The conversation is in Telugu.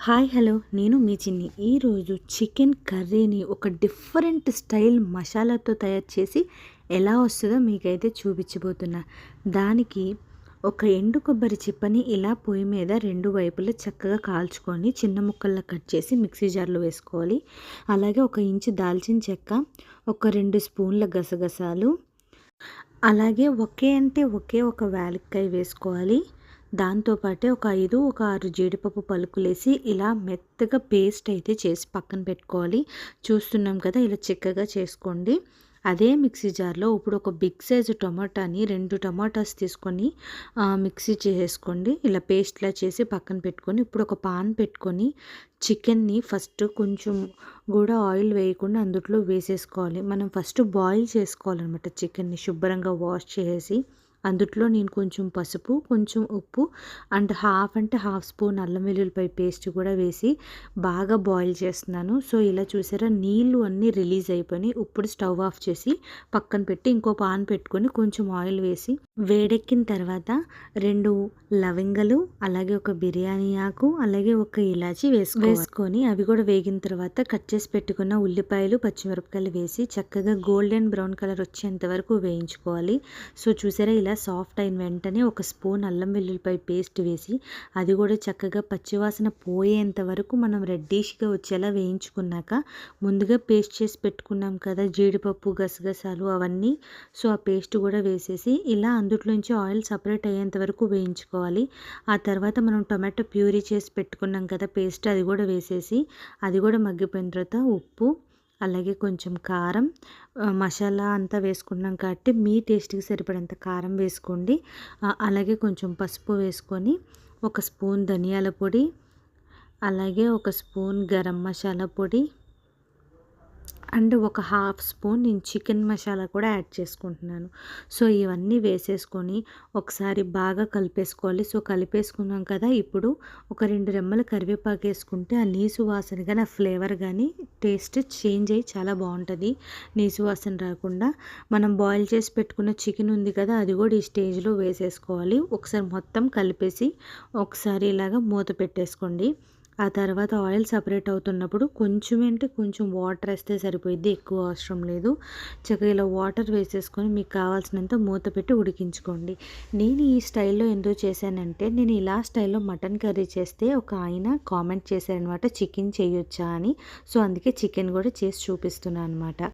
హాయ్ హలో నేను మీ చిన్ని. ఈరోజు చికెన్ కర్రీని ఒక డిఫరెంట్ స్టైల్ మసాలాతో తయారు చేసి ఎలా వస్తుందో మీకైతే చూపించబోతున్నా. దానికి ఒక ఎండు కొబ్బరి చిప్పని ఇలా పొయ్యి మీద రెండు వైపులా చక్కగా కాల్చుకొని చిన్న ముక్కల్లా కట్ చేసి మిక్సీ జార్లో వేసుకోవాలి. అలాగే 1 ఇంచు దాల్చిన చెక్క, ఒక 2 స్పూన్ల గసగసాలు, అలాగే ఒకే ఒక యాలక్కాయ వేసుకోవాలి. దాంతోపాటే ఒక 6 జీడిపప్పు పలుకులేసి ఇలా మెత్తగా పేస్ట్ అయితే చేసి పక్కన పెట్టుకోవాలి. చూస్తున్నాం కదా, ఇలా చిక్కగా చేసుకోండి. అదే మిక్సీ జార్లో ఇప్పుడు ఒక బిగ్ సైజు టొమాటోని 2 టొమాటోస్ తీసుకొని మిక్సీ చేసేసుకోండి. ఇలా పేస్ట్లా చేసి పక్కన పెట్టుకొని ఇప్పుడు ఒక పాన్ పెట్టుకొని చికెన్ని ఫస్ట్ కొంచెం కూడా ఆయిల్ వేయకుండా అందులో వేసేసుకోవాలి. మనం ఫస్ట్ బాయిల్ చేసుకోవాలన్నమాట. చికెన్ని శుభ్రంగా వాష్ చేసి అందులో నేను కొంచెం పసుపు, కొంచెం ఉప్పు అండ్ హాఫ్ స్పూన్ అల్లం వెల్లుల్లిపాయ పేస్ట్ కూడా వేసి బాగా బాయిల్ చేస్తున్నాను. సో ఇలా చూసారా, నీళ్ళు అన్నీ రిలీజ్ అయిపోయి ఇప్పుడు స్టవ్ ఆఫ్ చేసి పక్కన పెట్టి ఇంకో పాన్ పెట్టుకొని కొంచెం ఆయిల్ వేసి వేడెక్కిన తర్వాత 2 లవంగలు, అలాగే ఒక బిర్యానీ ఆకు, అలాగే ఒక ఇలాచి వేసుకొని అవి కూడా వేగిన తర్వాత కట్ చేసి పెట్టుకున్న ఉల్లిపాయలు, పచ్చిమిరపకాయలు వేసి చక్కగా గోల్డెన్ బ్రౌన్ కలర్ వచ్చేంత వరకు వేయించుకోవాలి. సో చూసారా, ఇలా సాఫ్ట్ అయిన వెంటనే 1 స్పూన్ అల్లం వెల్లుల్లిపాయ పేస్ట్ వేసి అది కూడా చక్కగా పచ్చివాసన పోయేంత వరకు మనం రెడ్డిష్గా వచ్చేలా వేయించుకున్నాక ముందుగా పేస్ట్ చేసి పెట్టుకున్నాం కదా జీడిపప్పు, గసగసాలు అవన్నీ, సో ఆ పేస్ట్ కూడా వేసేసి ఇలా అందులోంచి ఆయిల్ సపరేట్ అయ్యేంత వరకు వేయించుకోవాలి. ఆ తర్వాత మనం టొమాటో ప్యూరీ చేసి పెట్టుకున్నాం కదా పేస్ట్, అది కూడా వేసేసి అది కూడా మగ్గిపోయిన తర్వాత ఉప్పు, అలాగే కొంచెం కారం, మసాలా అంతా వేసుకున్నాం కాబట్టి మీ టేస్ట్కి సరిపడంత కారం వేసుకోండి. అలాగే కొంచెం పసుపు వేసుకొని 1 స్పూన్ ధనియాల పొడి, అలాగే 1 స్పూన్ గరం మసాలా పొడి అండ్ ఒక హాఫ్ స్పూన్ నేను చికెన్ మసాలా కూడా యాడ్ చేసుకుంటున్నాను. సో ఇవన్నీ వేసేసుకొని ఒకసారి బాగా కలిపేసుకోవాలి. సో కలిపేసుకున్నాం కదా, ఇప్పుడు ఒక 2 రెమ్మల కరివేపాకు వేసుకుంటే ఆ నీసు వాసన కానీ ఆ ఫ్లేవర్ కానీ టేస్ట్ చేంజ్ అయ్యి చాలా బాగుంటుంది. నీసు వాసన రాకుండా మనం బాయిల్ చేసి పెట్టుకున్న చికెన్ ఉంది కదా, అది కూడా ఈ స్టేజ్లో వేసేసుకోవాలి. ఒకసారి మొత్తం కలిపేసి ఒకసారి ఇలాగా మూత పెట్టేసుకోండి. ఆ తర్వాత ఆయిల్ సపరేట్ అవుతున్నప్పుడు కొంచెం వాటర్ వేస్తే సరిపోయిద్ది, ఎక్కువ అవసరం లేదు. చక్కగా ఇలా వాటర్ వేసేసుకొని మీకు కావాల్సినంత మూత పెట్టి ఉడికించుకోండి. నేను ఈ స్టైల్లో ఎందుకు చేశానంటే, నేను ఇలా స్టైల్లో మటన్ కర్రీ చేస్తే ఒక ఆయన కామెంట్ చేశారనమాట, చికెన్ చేయొచ్చా అని. సో అందుకే చికెన్ కూడా చేసి చూపిస్తున్నాను అనమాట.